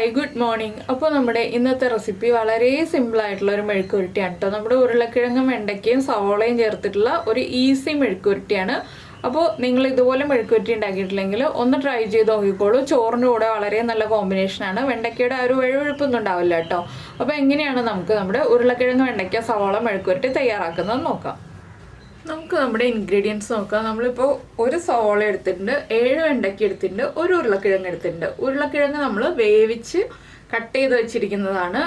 Hi good morning. അപ്പോൾ നമ്മുടെ ഇന്നത്തെ റെസിപ്പി വളരെ സിമ്പിളായിട്ടുള്ള ഒരു മെഴുക്കുരുട്ടിയാണ് കേട്ടോ. നമ്മുടെ ഉരുളക്കിഴങ്ങും വെണ്ടയ്ക്കയും സവോളയും ചേർത്തിട്ടുള്ള ഒരു ഈസി മെഴുക്കുരുട്ടിയാണ്. അപ്പോൾ നിങ്ങൾ ഇതുപോലെ മെഴുക്കുരുട്ടി ഉണ്ടാക്കിയിട്ടില്ലെങ്കിൽ ഒന്ന് ട്രൈ ചെയ്ത് നോക്കിക്കോളൂ. ചോറിൻ്റെ കൂടെ വളരെ നല്ല കോമ്പിനേഷനാണ്. വെണ്ടയ്ക്കയുടെ ആ ഒരു വഴുവഴുപ്പൊന്നും ഉണ്ടാവില്ല കേട്ടോ. അപ്പോൾ എങ്ങനെയാണ് നമുക്ക് നമ്മുടെ ഉരുളക്കിഴങ്ങ് വെണ്ടയ്ക്ക സവോള മെഴുക്കുരുട്ടി തയ്യാറാക്കുന്നത് നോക്കാം. നമുക്ക് നമ്മുടെ ഇൻഗ്രീഡിയൻസ് നോക്കാം. നമ്മളിപ്പോൾ ഒരു സവോള എടുത്തിട്ടുണ്ട്, 7 വെണ്ടയ്ക്ക എടുത്തിട്ടുണ്ട്, ഒരു ഉരുളക്കിഴങ്ങ് എടുത്തിട്ടുണ്ട്. ഉരുളക്കിഴങ്ങ് നമ്മൾ വേവിച്ച് കട്ട് ചെയ്ത് വെച്ചിരിക്കുന്നതാണ്.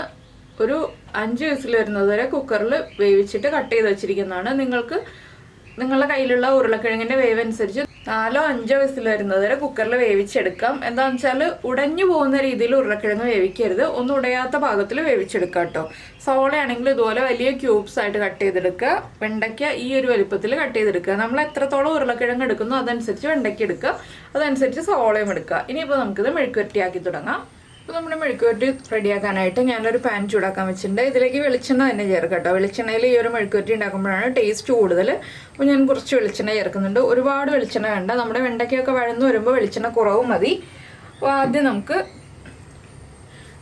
ഒരു 5 വിസിൽ വരുന്നത് വരെ കുക്കറിൽ വേവിച്ചിട്ട് കട്ട് ചെയ്ത് വെച്ചിരിക്കുന്നതാണ്. നിങ്ങളുടെ കയ്യിലുള്ള ഉരുളക്കിഴങ്ങിൻ്റെ വേവ് അനുസരിച്ച് 4 or 5 വിസിൽ വരുന്നത് വരെ കുക്കറിൽ വേവിച്ചെടുക്കാം. എന്താണെന്ന് വെച്ചാൽ ഉടഞ്ഞു പോകുന്ന രീതിയിൽ ഉരുളക്കിഴങ്ങ് വേവിക്കരുത്, ഒന്നും ഉടയാത്ത ഭാഗത്തിൽ വേവിച്ചെടുക്കുക കേട്ടോ. സവോളയാണെങ്കിൽ ഇതുപോലെ വലിയ ക്യൂബ്സ് ആയിട്ട് കട്ട് ചെയ്തെടുക്കുക. വെണ്ടയ്ക്ക ഈ ഒരു വലുപ്പത്തിൽ കട്ട് ചെയ്തെടുക്കുക. നമ്മൾ എത്രത്തോളം ഉരുളക്കിഴങ്ങ് എടുക്കുന്നു അതനുസരിച്ച് വെണ്ടയ്ക്ക എടുക്കുക, അതനുസരിച്ച് സവോളയും എടുക്കുക. ഇനിയിപ്പോൾ നമുക്കിത് മെഴുക്കുവരട്ടിയാക്കി തുടങ്ങാം. അപ്പോൾ നമ്മുടെ മെഴുക്കുവരട്ടി റെഡിയാക്കാനായിട്ട് ഞാനൊരു പാൻ ചൂടാക്കാൻ വെച്ചിട്ടുണ്ട്. ഇതിലേക്ക് വെളിച്ചെണ്ണ തന്നെ ചേർക്കാം കേട്ടോ. വെളിച്ചെണ്ണയിൽ ഈ ഒരു മെഴുക്കുവരട്ടി ഉണ്ടാക്കുമ്പോഴാണ് ടേസ്റ്റ് കൂടുതൽ. അപ്പോൾ ഞാൻ കുറച്ച് വെളിച്ചെണ്ണ ചേർക്കുന്നുണ്ട്. ഒരുപാട് വെളിച്ചെണ്ണ വേണ്ട. നമ്മുടെ വെണ്ടയ്ക്കൊക്കെ വഴന്ന് വരുമ്പോൾ വെളിച്ചെണ്ണ കുറവ് മതി. അപ്പോൾ ആദ്യം നമുക്ക്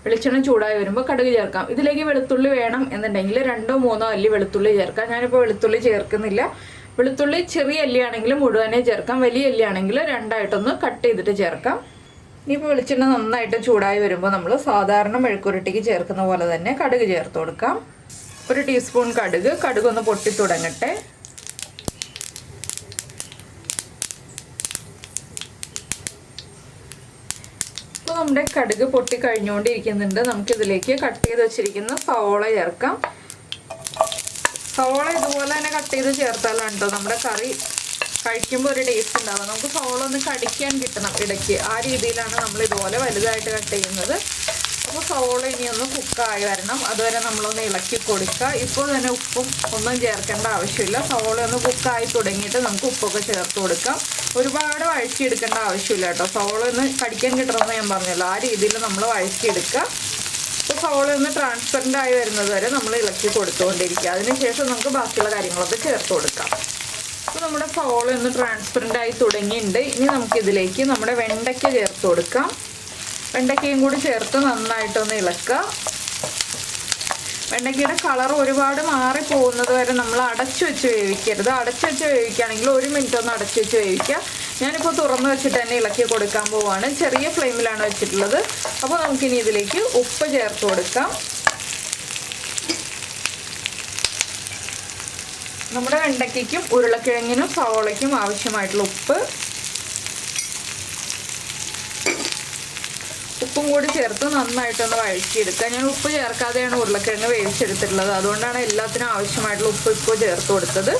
വെളിച്ചെണ്ണ ചൂടായി വരുമ്പോൾ കടുക് ചേർക്കാം. ഇതിലേക്ക് വെളുത്തുള്ളി വേണം എന്നുണ്ടെങ്കിൽ 2 or 3 അല്ലി വെളുത്തുള്ളി ചേർക്കാം. ഞാനിപ്പോൾ വെളുത്തുള്ളി ചേർക്കുന്നില്ല. വെളുത്തുള്ളി ചെറിയ അല്ലിയാണെങ്കിൽ മുഴുവനെ ചേർക്കാം, വലിയ അല്ലിയാണെങ്കിൽ 2ആയിട്ടൊന്ന് കട്ട് ചെയ്തിട്ട് ചേർക്കാം. ഇനിയിപ്പോൾ വെളിച്ചെണ്ണ നന്നായിട്ട് ചൂടായി വരുമ്പോൾ നമ്മൾ സാധാരണ മെഴുക്കുരുട്ടിക്ക് ചേർക്കുന്ന പോലെ തന്നെ കടുക് ചേർത്ത് കൊടുക്കാം. 1 ടീസ്പൂൺ കടുക് ഒന്ന് പൊട്ടി തുടങ്ങട്ടെ. ഇപ്പോൾ നമ്മുടെ കടുക് പൊട്ടി കഴിഞ്ഞുകൊണ്ടിരിക്കുന്നുണ്ട്. നമുക്കിതിലേക്ക് കട്ട് ചെയ്ത് വെച്ചിരിക്കുന്ന സവോള ചേർക്കാം. സവോള ഇതുപോലെ തന്നെ കട്ട് ചെയ്ത് ചേർത്താലാണ് കേട്ടോ നമ്മുടെ കറി കഴിക്കുമ്പോൾ ഒരു ടേസ്റ്റ് ഉണ്ടാവുക. നമുക്ക് സവോള ഒന്ന് കടിക്കാൻ കിട്ടണം ഇടയ്ക്ക്, ആ രീതിയിലാണ് നമ്മൾ ഇതുപോലെ വലുതായിട്ട് കട്ട് ചെയ്യുന്നത്. അപ്പോൾ സവോള ഇനി ഒന്ന് കുക്കായി വരണം, അതുവരെ നമ്മളൊന്ന് ഇളക്കി കൊടുക്കുക. ഇപ്പോൾ തന്നെ ഉപ്പും ഒന്നും ചേർക്കേണ്ട ആവശ്യമില്ല. സവോള ഒന്ന് കുക്കായി തുടങ്ങിയിട്ട് നമുക്ക് ഉപ്പൊക്കെ ചേർത്ത് കൊടുക്കാം. ഒരുപാട് വഴറ്റിയെടുക്കേണ്ട ആവശ്യമില്ല കേട്ടോ. സവോള ഒന്ന് കടിക്കാൻ കിട്ടണമെന്ന് ഞാൻ പറഞ്ഞല്ലോ, ആ രീതിയിൽ നമ്മൾ വഴറ്റിയെടുക്കുക. അപ്പോൾ സവോള ഒന്ന് ട്രാൻസ്പെറൻ്റ് ആയി വരുന്നത് വരെ നമ്മൾ ഇളക്കി കൊടുത്തുകൊണ്ടിരിക്കുക. അതിനുശേഷം നമുക്ക് ബാക്കിയുള്ള കാര്യങ്ങളൊക്കെ ചേർത്ത് കൊടുക്കാം. അപ്പോൾ നമ്മുടെ സവോള ഒന്ന് ട്രാൻസ്പെറൻ്റ് ആയി തുടങ്ങിയിട്ടുണ്ട്. ഇനി നമുക്കിതിലേക്ക് നമ്മുടെ വെണ്ടയ്ക്ക ചേർത്ത് കൊടുക്കാം. വെണ്ടയ്ക്കയും കൂടി ചേർത്ത് നന്നായിട്ടൊന്ന് ഇളക്കുക. വെണ്ടയ്ക്കയുടെ കളർ ഒരുപാട് മാറിപ്പോകുന്നത് വരെ നമ്മൾ അടച്ചു വെച്ച് വേവിക്കരുത്. അടച്ചു വെച്ച് വേവിക്കുകയാണെങ്കിൽ 1 മിനിറ്റ് ഒന്ന് അടച്ചു വെച്ച് വേവിക്കുക. ഞാനിപ്പോൾ തുറന്ന് വെച്ചിട്ട് തന്നെ ഇളക്കി കൊടുക്കാൻ പോവുകയാണ്. ചെറിയ ഫ്ലെയിമിലാണ് വെച്ചിട്ടുള്ളത്. അപ്പോൾ നമുക്കിനി ഇതിലേക്ക് ഉപ്പ് ചേർത്ത് കൊടുക്കാം. നമ്മുടെ വെണ്ടയ്ക്കും ഉരുളക്കിഴങ്ങിനും സവോളയ്ക്കും ആവശ്യമായിട്ടുള്ള ഉപ്പും കൂടി ചേർത്ത് നന്നായിട്ടൊന്ന് വഴറ്റിയെടുക്കുക. ഞാൻ ഉപ്പ് ചേർക്കാതെയാണ് ഉരുളക്കിഴങ്ങ് വേവിച്ചെടുത്തിട്ടുള്ളത്, അതുകൊണ്ടാണ് എല്ലാത്തിനും ആവശ്യമായിട്ടുള്ള ഉപ്പ് ഇപ്പോൾ ചേർത്ത് കൊടുത്തത്.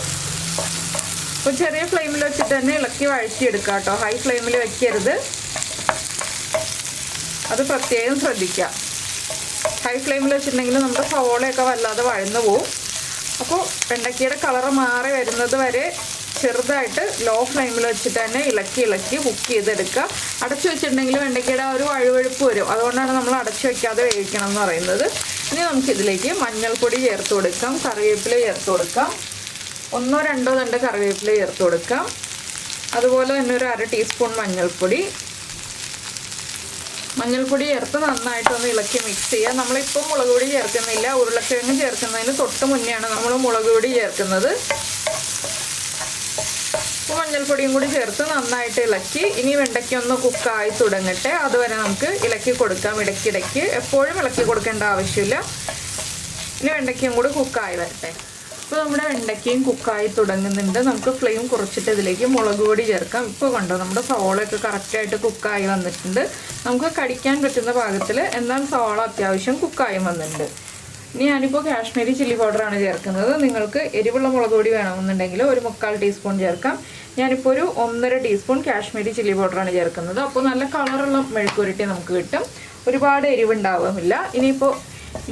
അപ്പോൾ ചെറിയ ഫ്ലെയിമിൽ വെച്ചിട്ട് തന്നെ ഇളക്കി വഴറ്റിയെടുക്കുക കേട്ടോ. ഹൈ ഫ്ലെയിമിൽ വെക്കരുത്, അത് പ്രത്യേകം ശ്രദ്ധിക്കുക. ഹൈ ഫ്ലെയിമിൽ വെച്ചിട്ടുണ്ടെങ്കിൽ നമ്മുടെ സവോളയൊക്കെ വല്ലാതെ വഴന്നു പോവും. അപ്പോൾ വെണ്ടയ്ക്കയുടെ കളറ് മാറി വരുന്നത് വരെ ചെറുതായിട്ട് ലോ ഫ്ലെയിമിൽ വെച്ചിട്ട് തന്നെ ഇളക്കി കുക്ക് ചെയ്തെടുക്കുക. അടച്ചു വെച്ചിട്ടുണ്ടെങ്കിൽ വെണ്ടയ്ക്കയുടെ ഒരു വഴുവഴുപ്പ് വരും, അതുകൊണ്ടാണ് നമ്മൾ അടച്ചു വെക്കാതെ വേവിക്കണം എന്ന് പറയുന്നത്. ഇനി നമുക്കിതിലേക്ക് മഞ്ഞൾപ്പൊടി ചേർത്ത് കൊടുക്കാം, കറിവേപ്പില ചേർത്ത് കൊടുക്കാം. 1 or 2 തണ്ട് കറിവേപ്പില ചേർത്ത് കൊടുക്കാം. അതുപോലെ തന്നെ ഒരു 1/2 ടീസ്പൂൺ മഞ്ഞൾപ്പൊടി ചേർത്ത് നന്നായിട്ടൊന്ന് ഇളക്കി മിക്സ് ചെയ്യുക. നമ്മളിപ്പോൾ മുളക് പൊടി ചേർക്കുന്നില്ല, ഉരുളക്കിഴങ്ങ് ചേർക്കുന്നതിന് തൊട്ട് മുന്നെയാണ് നമ്മൾ മുളക് പൊടി ചേർക്കുന്നത്. അപ്പോൾ മഞ്ഞൾപ്പൊടിയും കൂടി ചേർത്ത് നന്നായിട്ട് ഇളക്കി ഇനി വെണ്ടയ്ക്ക ഒന്ന് കുക്കായി തുടങ്ങട്ടെ, അതുവരെ നമുക്ക് ഇളക്കി കൊടുക്കാം. ഇടയ്ക്കിടയ്ക്ക് എപ്പോഴും ഇളക്കി കൊടുക്കേണ്ട ആവശ്യമില്ല. ഇനി വെണ്ടയ്ക്കയും കൂടി കുക്കായി വരട്ടെ. ഇപ്പോൾ നമ്മുടെ വെണ്ടയ്ക്കയും കുക്കായി തുടങ്ങുന്നുണ്ട്. നമുക്ക് ഫ്ലെയിം കുറച്ചിട്ട് ഇതിലേക്ക് മുളക് പൊടി ചേർക്കാം. ഇപ്പോൾ കണ്ടോ നമ്മുടെ സവോളയൊക്കെ കറക്റ്റായിട്ട് കുക്കായി വന്നിട്ടുണ്ട്. നമുക്ക് കടിക്കാൻ പറ്റുന്ന പാകത്തിൽ, എന്നാൽ സവോള അത്യാവശ്യം കുക്കായി വന്നിട്ടുണ്ട്. ഇനി ഞാനിപ്പോൾ കാശ്മീരി ചില്ലി പൗഡറാണ് ചേർക്കുന്നത്. നിങ്ങൾക്ക് എരിവുള്ള മുളക് പൊടി വേണമെന്നുണ്ടെങ്കിൽ ഒരു 3/4 ടീസ്പൂൺ ചേർക്കാം. ഞാനിപ്പോൾ ഒരു 1.5 ടീസ്പൂൺ കാശ്മീരി ചില്ലി പൗഡറാണ് ചേർക്കുന്നത്. അപ്പോൾ നല്ല കളറുള്ള മെഴുക്കുരുട്ടി നമുക്ക് കിട്ടും, ഒരുപാട് എരിവുണ്ടാവുമില്ല. ഇനിയിപ്പോൾ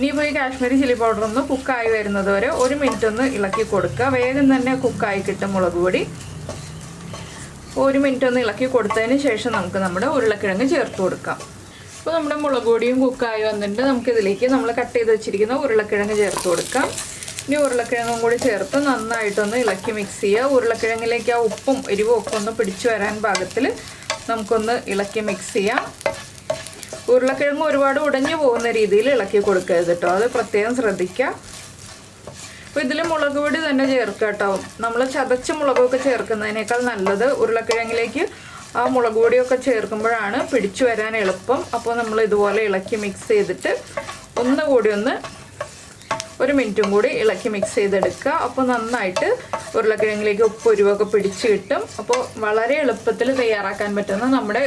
ഈ കാശ്മീരി ചില്ലി പൗഡർ ഒന്ന് കുക്കായി വരുന്നത് വരെ 1 മിനിറ്റ് ഒന്ന് ഇളക്കി കൊടുക്കുക. വേഗം തന്നെ കുക്കായി കിട്ടും മുളക് പൊടി. 1 മിനിറ്റ് ഒന്ന് ഇളക്കി കൊടുത്തതിന് ശേഷം നമുക്ക് നമ്മുടെ ഉരുളക്കിഴങ്ങ് ചേർത്ത് കൊടുക്കാം. അപ്പോൾ നമ്മുടെ മുളക് പൊടിയും കുക്കായി വന്നിട്ട് നമുക്കിതിലേക്ക് നമ്മൾ കട്ട് ചെയ്ത് വെച്ചിരിക്കുന്ന ഉരുളക്കിഴങ്ങ് ചേർത്ത് കൊടുക്കാം. ഇനി ഉരുളക്കിഴങ്ങും കൂടി ചേർത്ത് നന്നായിട്ടൊന്ന് ഇളക്കി മിക്സ് ചെയ്യുക. ഉരുളക്കിഴങ്ങിലേക്ക് ആ ഉപ്പും എരിവും ഒക്കെ ഒന്ന് പിടിച്ചു വരാൻ പാകത്തിൽ നമുക്കൊന്ന് ഇളക്കി മിക്സ് ചെയ്യാം. ഉരുളക്കിഴങ്ങ് ഒരുപാട് ഉടഞ്ഞു പോകുന്ന രീതിയിൽ ഇളക്കി കൊടുക്കരുത് കേട്ടോ, അത് പ്രത്യേകം ശ്രദ്ധിക്കുക. അപ്പോൾ ഇതിൽ മുളക് പൊടി തന്നെ ചേർക്കുക കേട്ടോ. നമ്മൾ ചതച്ച മുളകൊക്കെ ചേർക്കുന്നതിനേക്കാൾ നല്ലത് ഉരുളക്കിഴങ്ങിലേക്ക് ആ മുളക് പൊടിയൊക്കെ ചേർക്കുമ്പോഴാണ് പിടിച്ചു വരാൻ എളുപ്പം. അപ്പോൾ നമ്മൾ ഇതുപോലെ ഇളക്കി മിക്സ് ചെയ്തിട്ട് ഒന്നുകൂടി ഒരു മിനിറ്റും കൂടി ഇളക്കി മിക്സ് ചെയ്തെടുക്കുക. അപ്പോൾ നന്നായിട്ട് ഉരുളക്കിഴങ്ങിലേക്ക് ഉപ്പ് ഉരുവൊക്കെ പിടിച്ച് കിട്ടും. അപ്പോൾ വളരെ എളുപ്പത്തിൽ തയ്യാറാക്കാൻ പറ്റുന്ന നമ്മുടെ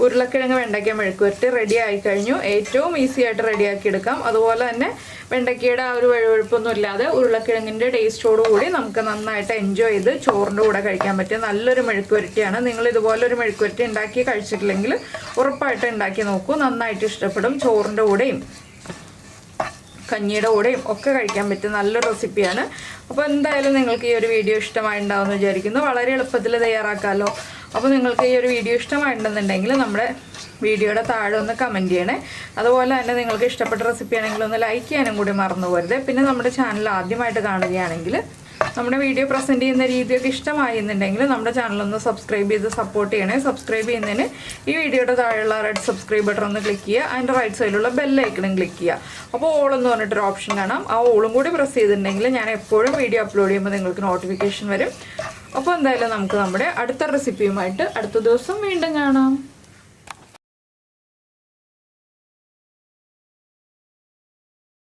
ഉരുളക്കിഴങ്ങ് വെണ്ടയ്ക്ക മെഴുക്കുവരട്ടി റെഡി ആയിക്കഴിഞ്ഞു. ഏറ്റവും ഈസി ആയിട്ട് റെഡിയാക്കി എടുക്കാം. അതുപോലെ തന്നെ വെണ്ടയ്ക്കയുടെ ആ ഒരു വഴുവഴുപ്പൊന്നും ഇല്ലാതെ ഉരുളക്കിഴങ്ങിൻ്റെ ടേസ്റ്റോടു കൂടി നമുക്ക് നന്നായിട്ട് എൻജോയ് ചെയ്ത് ചോറിൻ്റെ കൂടെ കഴിക്കാൻ പറ്റിയ നല്ലൊരു മെഴുക്കുവരട്ടിയാണ്. നിങ്ങൾ ഇതുപോലൊരു മെഴുക്കുവരട്ടി ഉണ്ടാക്കി കഴിച്ചിട്ടില്ലെങ്കിൽ ഉറപ്പായിട്ട് ഉണ്ടാക്കി നോക്കൂ, നന്നായിട്ട് ഇഷ്ടപ്പെടും. ചോറിൻ്റെ കൂടെയും കഞ്ഞിയുടെ കൂടെയും ഒക്കെ കഴിക്കാൻ പറ്റിയ നല്ലൊരു റെസിപ്പിയാണ്. അപ്പോൾ എന്തായാലും നിങ്ങൾക്ക് ഈ ഒരു വീഡിയോ ഇഷ്ടമായിട്ടുണ്ടാവുമെന്ന് വിചാരിക്കുന്നു. വളരെ എളുപ്പത്തിൽ തയ്യാറാക്കാമല്ലോ. അപ്പോൾ നിങ്ങൾക്ക് ഈ ഒരു വീഡിയോ ഇഷ്ടമായിട്ടുണ്ടെന്നുണ്ടെങ്കിൽ നമ്മുടെ വീഡിയോയുടെ താഴെ ഒന്ന് കമൻറ്റ് ചെയ്യണേ. അതുപോലെ തന്നെ നിങ്ങൾക്ക് ഇഷ്ടപ്പെട്ട റെസിപ്പി ആണെങ്കിൽ ഒന്ന് ലൈക്ക് ചെയ്യാനും കൂടി മറന്നു പോകരുത്. പിന്നെ നമ്മുടെ ചാനൽ ആദ്യമായിട്ട് കാണുകയാണെങ്കിൽ നമ്മുടെ വീഡിയോ പ്രസൻറ്റ് ചെയ്യുന്ന രീതിയൊക്കെ ഇഷ്ടമായി എന്നുണ്ടെങ്കിൽ നമ്മുടെ ചാനലൊന്ന് സബ്സ്ക്രൈബ് ചെയ്ത് സപ്പോർട്ട് ചെയ്യണേ. സബ്സ്ക്രൈബ് ചെയ്യുന്നതിന് ഈ വീഡിയോയുടെ താഴെയുള്ള റെഡ് സബ്സ്ക്രൈബ് ബട്ടൺ ഒന്ന് ക്ലിക്ക് ചെയ്യുക. അതിൻ്റെ റൈറ്റ് സൈഡിലുള്ള ബെല്ലൈക്കണും ക്ലിക്ക് ചെയ്യുക. അപ്പോൾ ഓൾ എന്ന് പറഞ്ഞിട്ടൊരു ഓപ്ഷൻ കാണാം. ആ ഓളും കൂടി പ്രസ് ചെയ്തിട്ടുണ്ടെങ്കിൽ ഞാൻ എപ്പോഴും വീഡിയോ അപ്ലോഡ് ചെയ്യുമ്പോൾ നിങ്ങൾക്ക് നോട്ടിഫിക്കേഷൻ വരും. അപ്പോൾ എന്തായാലും നമുക്ക് നമ്മുടെ അടുത്ത റെസിപ്പിയുമായിട്ട് അടുത്ത ദിവസം വീണ്ടും കാണാം.